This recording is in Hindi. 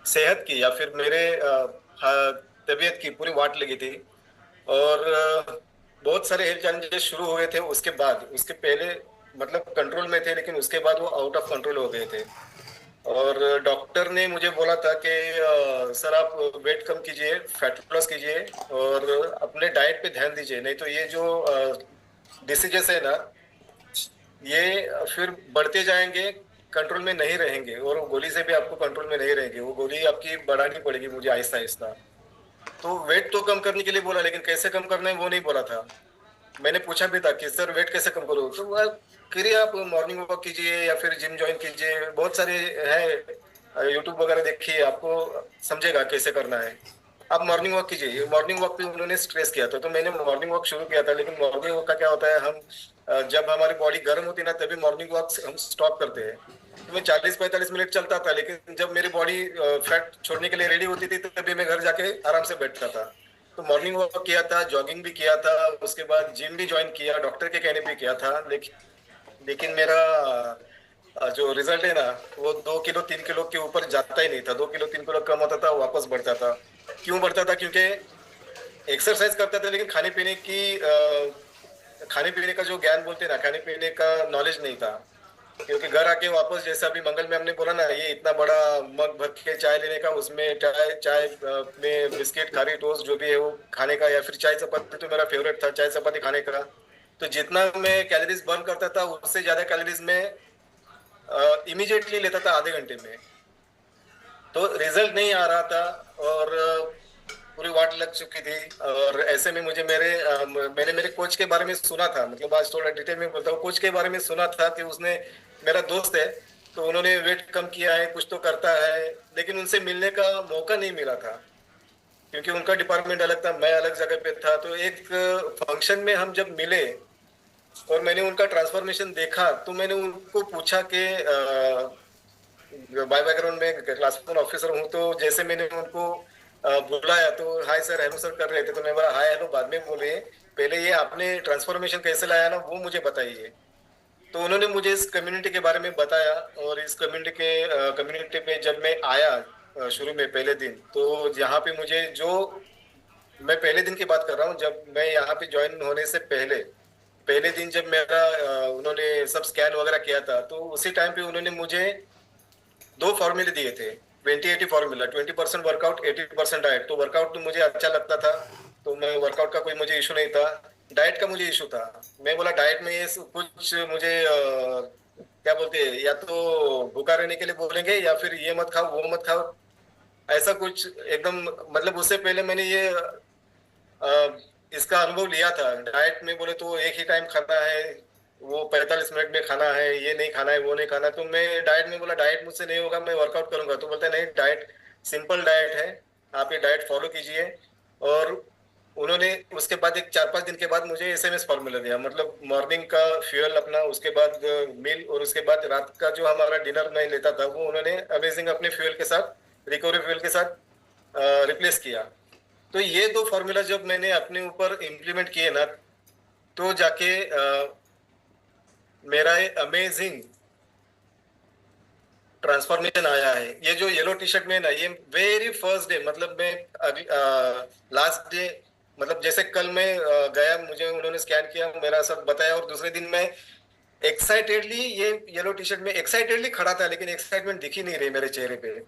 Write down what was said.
सेहत की या फिर मेरे तबीयत की पूरी वाट लगी थी। और बहुत सारे हेल्थ चैलेंजेस शुरू हुए थे उसके बाद। उसके पहले मतलब कंट्रोल में थे, लेकिन उसके बाद वो आउट ऑफ कंट्रोल हो गए थे। और डॉक्टर ने मुझे बोला था कि सर आप वेट कम कीजिए, फैट लॉस कीजिए और अपने डाइट पे ध्यान दीजिए, नहीं तो ये जो डिसीजेस है ना, ये फिर बढ़ते जाएंगे, कंट्रोल में नहीं रहेंगे और वो गोली से भी आपको कंट्रोल में नहीं रहेंगे। वो गोली आपकी बढ़ानी पड़ेगी मुझे आहिस्ता आहिस्ता। तो वेट तो कम करने के लिए बोला, लेकिन कैसे कम करना है वो नहीं बोला था। मैंने पूछा भी था कि सर वेट कैसे कम करूँ, तो वह करिए, आप मॉर्निंग वॉक कीजिए या फिर जिम ज्वाइन कीजिए, बहुत सारे हैं, यूट्यूब वगैरह देखिए, आपको समझेगा कैसे करना है। आप मॉर्निंग वॉक कीजिए। मॉर्निंग वॉक पे उन्होंने स्ट्रेस किया था, तो मैंने मॉर्निंग वॉक शुरू किया था। लेकिन मॉर्निंग वॉक का क्या होता है, हम जब हमारी बॉडी गर्म होती है ना, तभी मॉर्निंग वॉक हम स्टॉप करते हैं। तो मैं 40-45 मिनट चलता था, लेकिन जब मेरी बॉडी फैट छोड़ने के लिए रेडी होती थी, तभी मैं घर जाके आराम से बैठता था। तो मॉर्निंग वॉक किया था, जॉगिंग भी किया था, उसके बाद जिम भी ज्वाइन किया, डॉक्टर के कहने पे किया था। लेकिन मेरा जो रिजल्ट है ना, वो 2 किलो 3 किलो के ऊपर जाता ही नहीं था। 2 किलो 3 किलो कम होता था, वापस बढ़ता था। क्यों बढ़ता था? क्योंकि एक्सरसाइज करता था, लेकिन खाने पीने का जो ज्ञान बोलते हैं ना, खाने पीने का नॉलेज नहीं था। क्योंकि घर आके वापस, जैसे अभी मंगल में हमने बोला ना, ये इतना बड़ा मग भर के चाय लेने का, उसमें चाय चाय में बिस्किट, खारी टोस्ट जो भी है वो खाने का, या फिर चाय चपाती तो मेरा फेवरेट था, चाय चपाती खाने का। तो जितना मैं कैलोरीज बर्न करता था, उससे ज्यादा कैलोरीज मैं इमीडिएटली लेता था आधे घंटे में। तो रिजल्ट नहीं आ रहा था और पूरी वाट लग चुकी थी। और ऐसे में मैंने मेरे कोच के बारे में सुना था, मतलब आज थोड़ा डिटेल में बोलता हूँ। कोच के बारे में सुना था कि उसने, मेरा दोस्त है, तो उन्होंने वेट कम किया है, कुछ तो करता है, लेकिन उनसे मिलने का मौका नहीं मिला था। क्योंकि उनका डिपार्टमेंट अलग था, मैं अलग जगह पे था। तो एक फंक्शन में हम जब मिले और मैंने उनका ट्रांसफॉर्मेशन देखा, तो मैंने उनको पूछा कि बाय बैकग्राउंड में क्लास वन ऑफिसर हूँ, तो जैसे मैंने उनको बुलाया, तो हाय सर हेलो सर कर रहे थे, तो मैं बोला हाय हेलो बाद में बोले, पहले ये आपने ट्रांसफॉर्मेशन कैसे लाया ना, वो मुझे बताइए। तो उन्होंने मुझे इस कम्युनिटी के बारे में बताया। और इस कम्युनिटी पे जब मैं आया शुरू में पहले दिन, तो यहाँ पे मुझे जो, मैं पहले दिन की बात कर रहा हूँ, जब मैं यहाँ पे ज्वाइन होने से पहले, पहले दिन जब मेरा उन्होंने सब स्कैन वगैरह किया था, तो उसी टाइम पे उन्होंने मुझे दो फॉर्मूले दिए थे। 20-80 फॉर्मूला, 20% वर्कआउट, 80% डाइट। तो वर्कआउट तो मुझे अच्छा लगता था, तो मैं वर्कआउट का कोई मुझे इशू नहीं था। डाइट का मुझे इशू था। मैं बोला डाइट में ये कुछ मुझे क्या बोलते हैं, या तो भूखा रहने के लिए बोलेंगे, या फिर ये मत खाओ वो मत खाओ, ऐसा कुछ एकदम। मतलब उससे पहले मैंने ये इसका अनुभव लिया था। डाइट में बोले तो एक ही टाइम खाना है, वो 45 मिनट में खाना है, ये नहीं खाना है वो नहीं खाना है। तो मैं डाइट में बोला डाइट मुझसे नहीं होगा, मैं वर्कआउट करूंगा। तो बोलते नहीं, डाइट सिंपल डाइट है, आप ये डाइट फॉलो कीजिए। और उन्होंने उसके बाद एक 4-5 दिन के बाद मुझे एसएमएस फॉर्मूला दिया, मतलब मॉर्निंग का फ्यूल अपना, उसके बाद मील, और उसके बाद रात का जो हमारा डिनर मैं लेता था, वो उन्होंने अमेजिंग अपने फ्यूल के साथ, रिकवरी फ्यूल के साथ रिप्लेस किया। तो ये दो फॉर्मूला जब मैंने अपने ऊपर इम्प्लीमेंट किए ना, तो जाके मेरा ये अमेजिंग ट्रांसफॉर्मेशन आया है। ये जो येलो टी शर्ट में ना, ये वेरी फर्स्ट डे, मतलब मैं लास्ट डे, मतलब जैसे कल मैं गया, मुझे उन्होंने स्कैन किया, मेरा सब बताया, और दूसरे दिन मैं एक्साइटेडली ये येलो टी शर्ट में एक्साइटेडली खड़ा था, लेकिन एक्साइटमेंट दिख ही नहीं रही मेरे चेहरे पे।